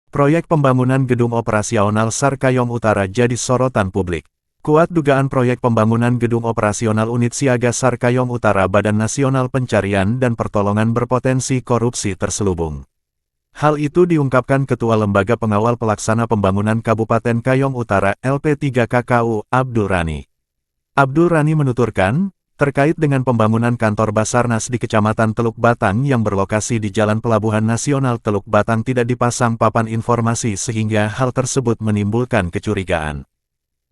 Proyek pembangunan gedung operasional SAR Kayong Utara jadi sorotan publik. Kuat dugaan proyek pembangunan gedung operasional unit siaga SAR Kayong Utara Badan Nasional Pencarian dan Pertolongan berpotensi korupsi terselubung. Hal itu diungkapkan Ketua Lembaga Pengawal Pelaksana Pembangunan Kabupaten Kayong Utara LP3KKU, Abdul Rani. Abdul Rani menuturkan, terkait dengan pembangunan kantor Basarnas di Kecamatan Teluk Batang yang berlokasi di Jalan Pelabuhan Nasional Teluk Batang tidak dipasang papan informasi sehingga hal tersebut menimbulkan kecurigaan.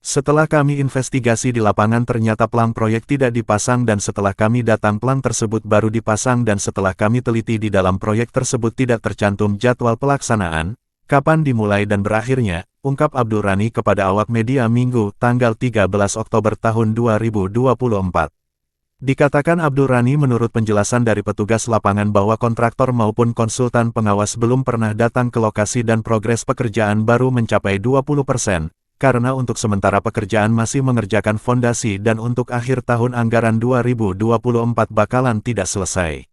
Setelah kami investigasi di lapangan ternyata plang proyek tidak dipasang dan setelah kami datang plang tersebut baru dipasang dan setelah kami teliti di dalam proyek tersebut tidak tercantum jadwal pelaksanaan, kapan dimulai dan berakhirnya, ungkap Abdul Rani kepada awak media Minggu, tanggal 13 Oktober tahun 2024. Dikatakan Abdul Rani menurut penjelasan dari petugas lapangan bahwa kontraktor maupun konsultan pengawas belum pernah datang ke lokasi dan progres pekerjaan baru mencapai 20%, karena untuk sementara pekerjaan masih mengerjakan fondasi dan untuk akhir tahun anggaran 2024 bakalan tidak selesai.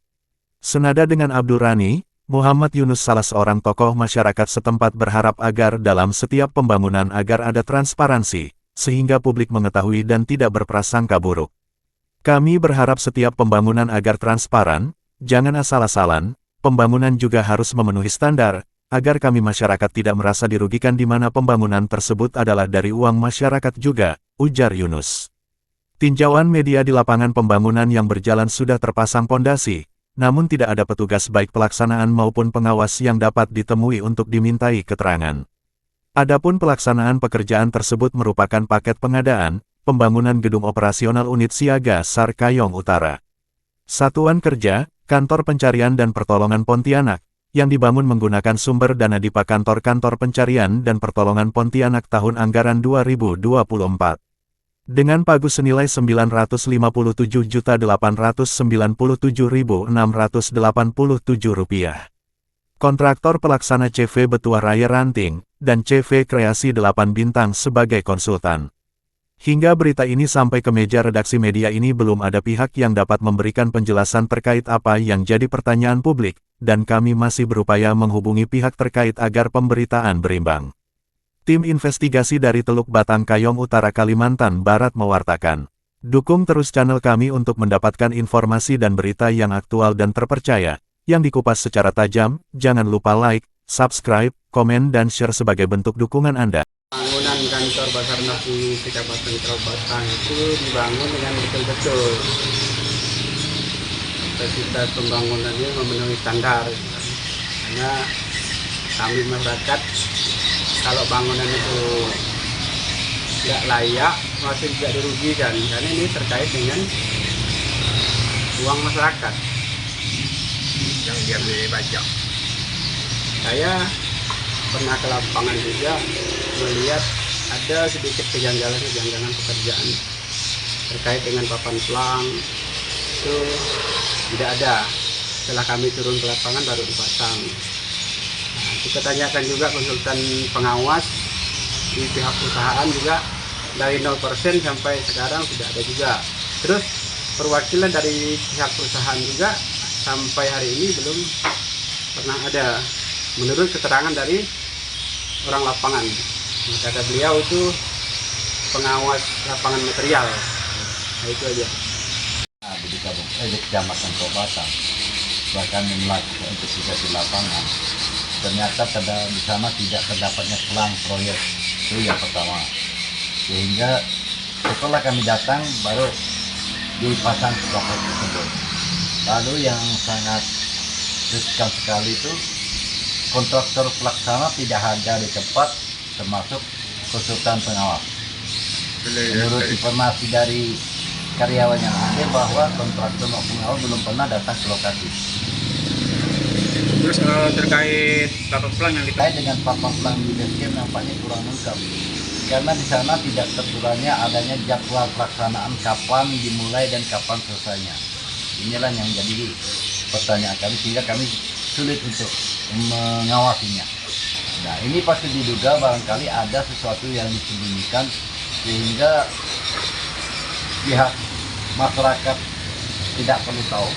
Senada dengan Abdul Rani, Muhammad Yunus salah seorang tokoh masyarakat setempat berharap agar dalam setiap pembangunan agar ada transparansi, sehingga publik mengetahui dan tidak berprasangka buruk. Kami berharap setiap pembangunan agar transparan, jangan asal-asalan, pembangunan juga harus memenuhi standar, agar kami masyarakat tidak merasa dirugikan di mana pembangunan tersebut adalah dari uang masyarakat juga, ujar Yunus. Tinjauan media di lapangan pembangunan yang berjalan sudah terpasang pondasi, namun tidak ada petugas baik pelaksanaan maupun pengawas yang dapat ditemui untuk dimintai keterangan. Adapun pelaksanaan pekerjaan tersebut merupakan paket pengadaan, pembangunan gedung operasional unit siaga SAR Kayong Utara. Satuan Kerja, Kantor Pencarian dan Pertolongan Pontianak, yang dibangun menggunakan sumber dana DIPA Kantor Pencarian dan Pertolongan Pontianak tahun anggaran 2024. Dengan pagu senilai Rp957.897.687. Kontraktor pelaksana CV Betuah Raya Ranting, dan CV Kreasi 8 Bintang sebagai konsultan. Hingga berita ini sampai ke meja redaksi media ini belum ada pihak yang dapat memberikan penjelasan terkait apa yang jadi pertanyaan publik, dan kami masih berupaya menghubungi pihak terkait agar pemberitaan berimbang. Tim investigasi dari Teluk Batang Kayong Utara Kalimantan Barat mewartakan. Dukung terus channel kami untuk mendapatkan informasi dan berita yang aktual dan terpercaya, yang dikupas secara tajam. Jangan lupa like, subscribe, komen dan share sebagai bentuk dukungan Anda. Bangunan kantor Basarnas di Kecamatan Teluk Batang itu dibangun dengan betul-betul. Kapasitas pembangunannya memenuhi standar. Karena kami masyarakat, kalau bangunan itu tidak layak, masih tidak dirugikan. Karena ini terkait dengan uang masyarakat yang dia dibajak. Saya pernah ke lapangan juga melihat ada sedikit kejanggalan pekerjaan terkait dengan papan pelang itu tidak ada. Setelah kami turun ke lapangan baru dipasang. Nah, kita tanyakan juga konsultan pengawas di pihak perusahaan juga dari 0% sampai sekarang tidak ada juga. Terus perwakilan dari pihak perusahaan juga sampai hari ini belum pernah ada. Menurut keterangan dari orang lapangan, kata beliau itu pengawas lapangan material. Nah, itu aja. Nah, di Kecamatan Teluk Batang, bahkan melakukan investigasi lapangan, ternyata di sana tidak terdapatnya pelang proyek, itu yang pertama. Sehingga setelah kami datang baru dipasang proyek tersebut. Lalu yang sangat riskan sekali itu kontraktor pelaksana tidak ada di tempat, termasuk konsultan pengawas. Menurut informasi dari karyawan yang ada bahwa kontraktor maupun pengawas belum pernah datang ke lokasi. Terus terkait papan pelang yang terkait dengan papan pelang di basecamp nampaknya kurang lengkap. Karena di sana tidak terturunnya adanya jadwal pelaksanaan kapan dimulai dan kapan selesainya. Inilah yang jadi pertanyaan kami sehingga kami sulit untuk mengawasinya. Nah, ini pasti diduga barangkali ada sesuatu yang disembunyikan sehingga pihak masyarakat tidak perlu tahu.